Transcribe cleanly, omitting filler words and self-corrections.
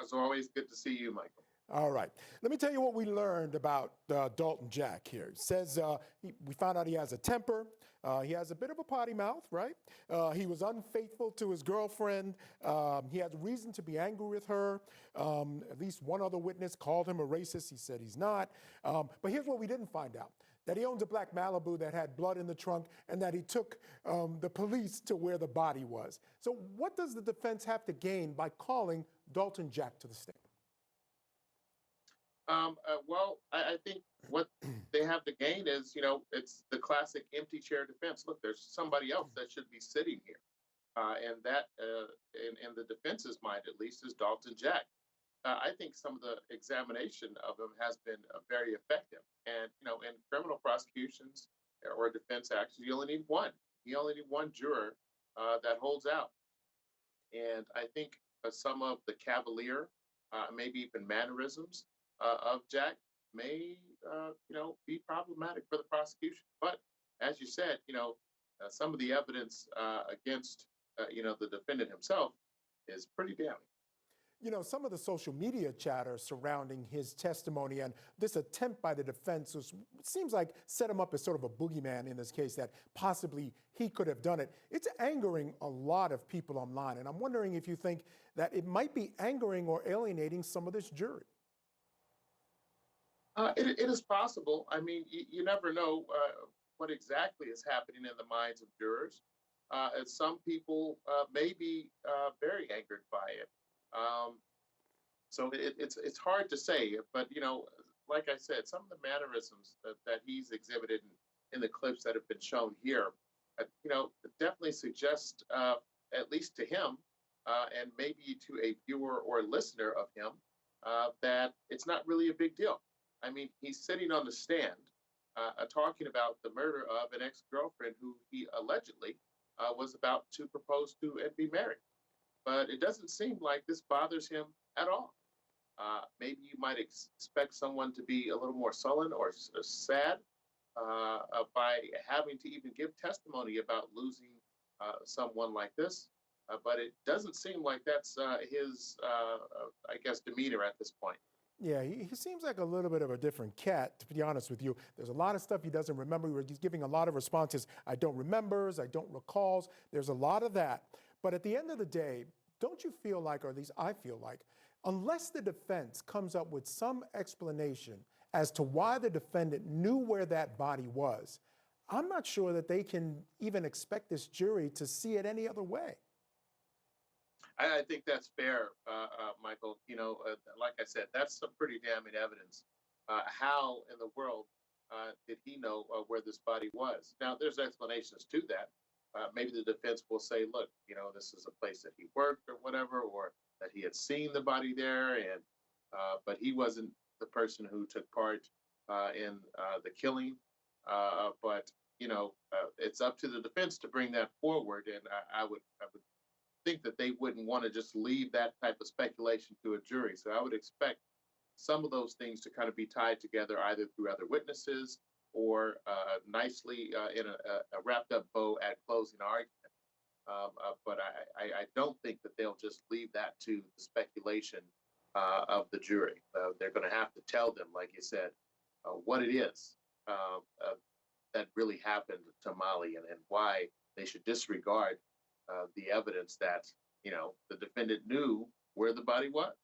As always, good to see you, Michael. All right. Let me tell you what we learned about Dalton Jack here. It says we found out he has a temper. He has a bit of a potty mouth, right? He was unfaithful to his girlfriend. He had reason to be angry with her. At least one other witness called him a racist. He said he's not. But here's what we didn't find out. That he owns a black Malibu that had blood in the trunk and that he took the police to where the body was. So what does the defense have to gain by calling Dalton Jack to the stand? I think what they have to gain is, it's the classic empty chair defense. Look, there's somebody else that should be sitting here. And that, in the defense's mind, at least, is Dalton Jack. I think some of the examination of him has been very effective. And, in criminal prosecutions or defense actions, you only need one. You only need one juror that holds out. And I think some of the cavalier, maybe even mannerisms of Jack may, be problematic for the prosecution. But as you said, some of the evidence against, the defendant himself is pretty damning. Some of the social media chatter surrounding his testimony and this attempt by the defense seems like set him up as sort of a boogeyman in this case, that possibly he could have done it. It's angering a lot of people online. And I'm wondering if you think that it might be angering or alienating some of this jury. It is possible. I mean, you never know what exactly is happening in the minds of jurors. And some people may be very angered by it. So it's hard to say, but like I said, some of the mannerisms that he's exhibited in the clips that have been shown here, definitely suggest, at least to him, and maybe to a viewer or listener of him, that it's not really a big deal. I mean, he's sitting on the stand, talking about the murder of an ex-girlfriend who he allegedly was about to propose to and be married. But it doesn't seem like this bothers him at all. Maybe you might expect someone to be a little more sullen or sad by having to even give testimony about losing someone like this. But it doesn't seem like that's his, I guess, demeanor at this point. Yeah, he seems like a little bit of a different cat, to be honest with you. There's a lot of stuff he doesn't remember. He's giving a lot of responses. I don't remembers, I don't recalls. There's a lot of that. But at the end of the day, don't you feel like, or at least I feel like, unless the defense comes up with some explanation as to why the defendant knew where that body was, I'm not sure that they can even expect this jury to see it any other way. I think that's fair, Michael. Like I said, that's some pretty damning evidence. How in the world did he know where this body was? Now, there's explanations to that. Maybe the defense will say, look, this is a place that he worked or whatever, or that he had seen the body there, and but he wasn't the person who took part in the killing. But it's up to the defense to bring that forward, and I would think that they wouldn't want to just leave that type of speculation to a jury. So I would expect some of those things to kind of be tied together either through other witnesses or nicely in a wrapped up bow at closing argument. But I don't think that they'll just leave that to the speculation of the jury. They're going to have to tell them, like you said, what it is that really happened to Mollie and why they should disregard the evidence that, the defendant knew where the body was.